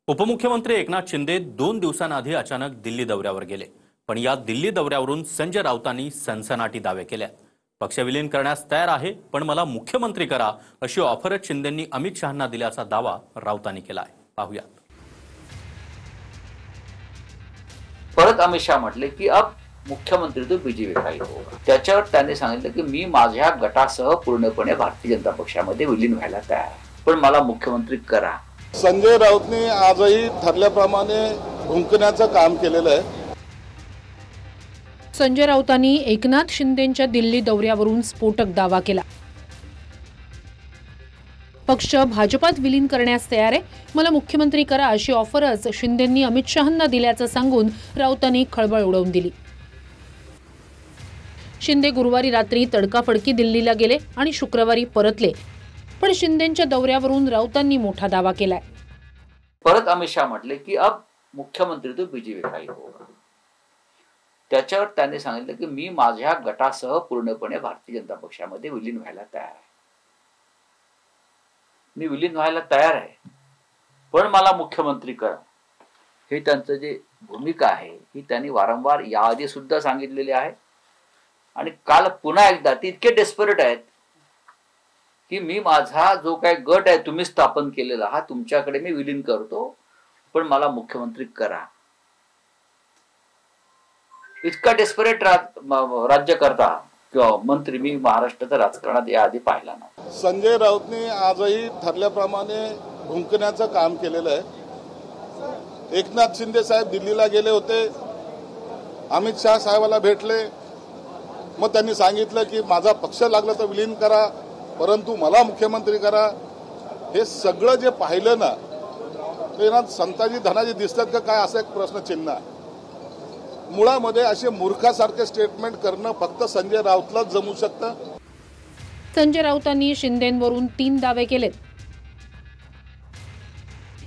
उपमुख्यमंत्री एकनाथ शिंदे 2 दिवसांआधी अचानक दिल्ली दौऱ्यावर गेले। पण या दिल्ली दौऱ्यावरून संजय राऊतांनी सनसनाटी दावे केले। पक्ष विलीन करण्यास तयार आहे, पण मला मुख्यमंत्री करा अशी ऑफरच शिंदेंनी अमित शहांना दिल्याचा दावा राऊतांनी केला आहे। पाहूया। परत अमित शाह म्हटले की अब मुख्यमंत्री तो बीजेपी का ही होगा। त्याच्यावर त्यांनी सांगितलं की मी माझ्या गटासह पूर्णपणे भारतीय जनता पक्षामध्ये विलीन व्हायला तयार आहे, पण मला मुख्यमंत्री करा। संजय राऊतने आजही ठरल्याप्रमाणे भुंकण्याचं काम केलेलं आहे। संजय राऊतांनी एकनाथ शिंदेंच्या दिल्ली दौऱ्यावरून स्फोटक दावा केला। पक्ष भाजपात विलीन करण्यास तयार आहे, मला मुख्यमंत्री करा अशी ऑफरच शिंदेंनी अमित शहांना दिल्याचं सांगून राऊतांनी खळबळ उडवून दिली। शिंदे गुरुवारी रात्री तडकाफडकी दिल्लीला गेले आणि शुक्रवारी परतले, पण शिंदेंच्या दौऱ्यावरून राऊतांनी मोठा दावा केलाय। परत अमित शाह म्हटले की अब मुख्यमंत्री तो बीजेपी का ही होगा। त्याच्यावर त्यांनी सांगितलं की मी माझ्या गटासह पूर्णपणे भारतीय जनता पक्षामध्ये विलीन व्हायला तयार आहे। मी विलीन व्हायला तयार आहे, पण मला मुख्यमंत्री करा। हे त्यांचं जे भूमिका आहे ही त्यांनी वारंवार याआधी सुद्धा सांगितलेली आहे आणि काल पुन्हा एकदा ते इतके डेस्परेट आहेत की मी माझा जो काय गट आहे तुम्ही स्थापन केलेला हा तुमच्याकडे मी विलीन करतो, पण मला मुख्यमंत्री करा। इतका डेस्परेट राज्यकर्ता किंवा मंत्री मी महाराष्ट्राच्या राजकारणात याआधी पाहिला नाही। संजय राऊतने आजही ठरल्याप्रमाणे भुंकण्याचं काम केलेलं आहे। एकनाथ शिंदे साहेब दिल्लीला गेले होते, अमित शाह साहेबाला भेटले, मग त्यांनी सांगितलं की माझा पक्ष लागला तर विलीन करा, परंतु मला मुख्यमंत्री करा। हे सगळं जे पाहिलं ना ते ना संताजी धनाजी दिसतात का काय असा एक प्रश्नचिन्ह आहे। मुळामध्ये असे मूर्खासारखे स्टेटमेंट करणं फक्त संजय राऊतलाच जमू शकतं। संजय राऊतांनी शिंदेंवरून 3 दावे केलेत।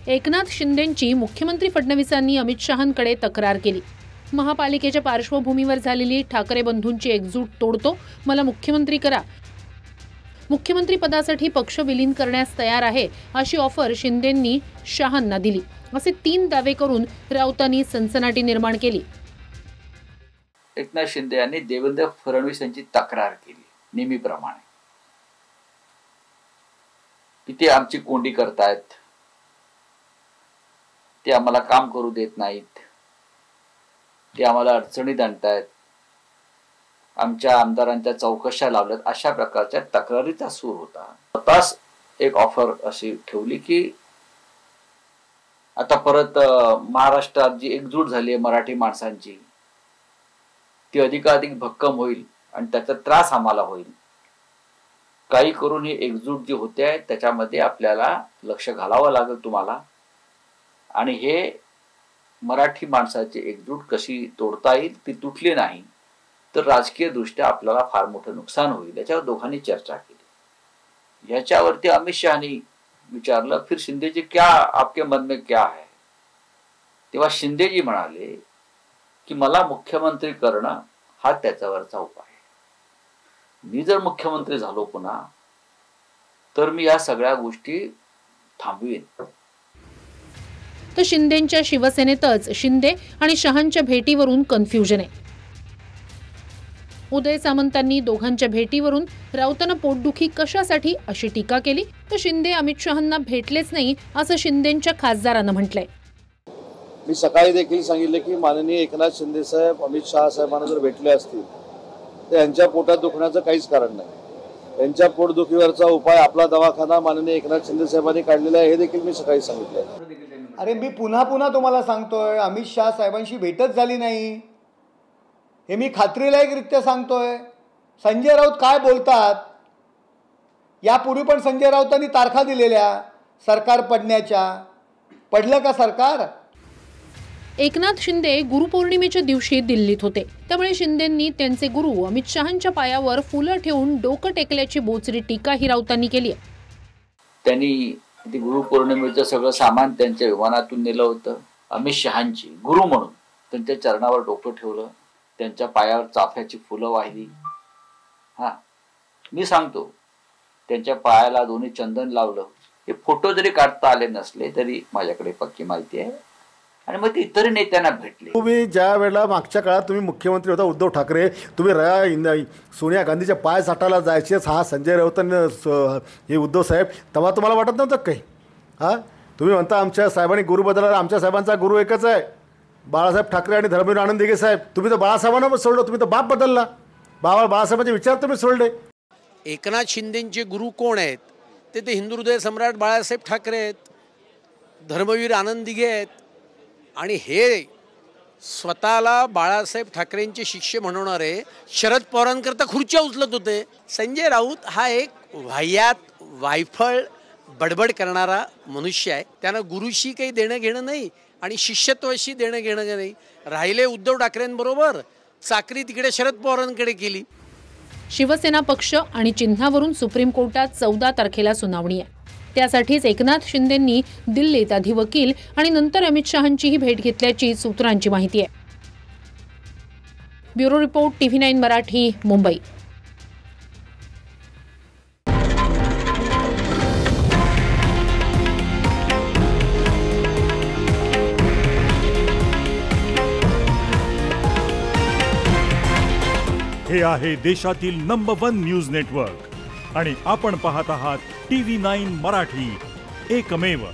एकनाथ शिंदेंची मुख्यमंत्री फडणवीसांनी अमित शहांकडे तक्रार केली। महापालिकेच्या पार्श्वभूमीवर झालेली ठाकरे बंधूंची एकजूट तोडतो, मला मुख्यमंत्री करा। मुख्यमंत्री पदासाठी पक्ष विलीन करण्यास तयार आहे अशी ऑफर शिंदेंनी शहांना दिली, असे 3 दावे करून राऊतांनी सनसनाटी निर्माण केली। एकनाथ शिंदे यांनी देवेंद्र फडणवीस यांची तक्रार केली नेहमीप्रमाणे की ते आमची कोंडी करतायत, ते आम्हाला काम करू देत नाहीत, ते आम्हाला अडचणीत आणतायत, आमच्या आमदारांच्या चौकशा लावल्यात, अशा प्रकारच्या तक्रारीचा सूर होता। आताच एक ऑफर अशी ठेवली की आता परत महाराष्ट्रात जी एकजूट झाली आहे मराठी माणसांची ती अधिकाधिक भक्कम होईल आणि त्याचा त्रास आम्हाला होईल। काही करून ही एकजूट जी होते आहे त्याच्यामध्ये आपल्याला लक्ष घालावं लागेल तुम्हाला, आणि हे मराठी माणसाची एकजूट कशी तोडता येईल, ती तुटली नाही तर राजकीय दृष्ट्या आपल्याला फार मोठं नुकसान होईल, याच्यावर दोघांनी चर्चा केली। याच्यावरती अमित शहानी विचारलं फिर शिंदे जी क्या आपके मन में क्या है, तेव्हा शिंदेजी म्हणाले की मला मुख्यमंत्री करणं हा त्याच्यावरचा उपाय आहे। मी जर मुख्यमंत्री झालो पुन्हा तर मी या सगळ्या गोष्टी थांबवीन। तर शिंदेंच्या शिवसेनेतच शिंदे आणि शहांच्या भेटीवरून कन्फ्युजन आहे। उदय सामंतांनी दोघांच्या भेटीवरून राऊतांना पोटदुखी कशासाठी अशी टीका केली, तर शिंदे अमित शहांना भेटलेच नाही असं शिंदेंच्या खासदारांना म्हटलंय। मी सकाळी देखील सांगितले की माननीय एकनाथ शिंदे साहेब अमित शहा साहेबांना जर भेटले असतील तर यांच्या पोटात दुखण्याचं काहीच कारण नाही। त्यांच्या पोटदुखीवरचा उपाय आपला दवाखाना माननीय एकनाथ शिंदे साहेबांनी काढलेला आहे, हे देखील मी सकाळी सांगितलं। अरे मी पुन्हा तुम्हाला सांगतोय अमित शहा साहेबांशी भेटच झाली नाही, हे मी खात्रीलायकरित्या सांगतोय। संजय राऊत काय बोलतात, यापूर्वी पण संजय राऊतांनी तारखा दिलेल्या सरकार पडण्याच्या, पडलं का सरकार? एकनाथ शिंदे गुरुपौर्णिमेच्या दिवशी दिल्लीत होते, त्यामुळे शिंदेंनी त्यांचे गुरु अमित शहांच्या पायावर फुलं ठेवून डोकं टेकल्याची बोचरी टीका ही राऊतांनी केली आहे। त्यांनी ते गुरुपौर्णिमेचं सगळं सामान त्यांच्या विमानातून नेलं होतं। अमित शहांची गुरु म्हणून त्यांच्या चरणावर डोकं ठेवलं, त्यांच्या पायावर चाफ्याची फुलं वाहिली। मी सांगतो त्यांच्या पायाला दोन्ही चंदन लावलं, हे फोटो जरी काढता आले नसले तरी माझ्याकडे पक्की माहिती आहे आणि मग ते इतर नेत्यांना भेटले. तुम्ही ज्या वेळेला मागच्या काळात तुम्ही मुख्यमंत्री होता उद्धव ठाकरे, तुम्ही सोनिया गांधीच्या पाय चाटायला जायचे, हा संजय राऊत हे उद्धव साहेब, तेव्हा तुम्हाला वाटत नव्हतं काही? हां, तुम्ही म्हणता आमच्या साहेबांनी गुरु बदलला, आमच्या साहेबांचा गुरु एकच आहे, बाळासाहेब ठाकरे आणि धर्मवीर आनंद दिघे साहेब. तुम्ही तर बाळासाहेबांना सोडलं, तुम्ही तर बाप बदलला, बाळासाहेबांचे विचार तुम्ही सोडले. एकनाथ शिंदेचे गुरु कोण आहेत? ते हिंदू हृदय सम्राट बाळासाहेब ठाकरे आहेत, धर्मवीर आनंद दिघे आहेत. आणि हे स्वतःला बाळासाहेब ठाकरेंचे शिष्य म्हणवणारे शरद पवारांकरता खुर्च्या उचलत होते. संजय राऊत हा एक वाह्यात वायफळ बडबड करणारा मनुष्य आहे. त्यानं गुरुशी काही देणं घेणं नाही आणि शिष्यत्वाशी देणं घेणं नाही. राहिले उद्धव ठाकरेंबरोबर, चाकरी तिकडे शरद पवारांकडे केली. शिवसेना पक्ष आणि चिन्हावरून सुप्रीम कोर्टात 14 तारखेला सुनावणी आहे. त्यासाठीच एकनाथ शिंदेंनी दिल्लीत आधी वकील आणि नंतर अमित शहांचीही भेट घेतल्याची सूत्रांची माहिती आहे. Bureau report, TV9 Marathi, Mumbai. हे आहे देशातील नंबर 1 न्यूज नेटवर्क आणि आपण पाहत आहात TV9 मराठी, एकमेव.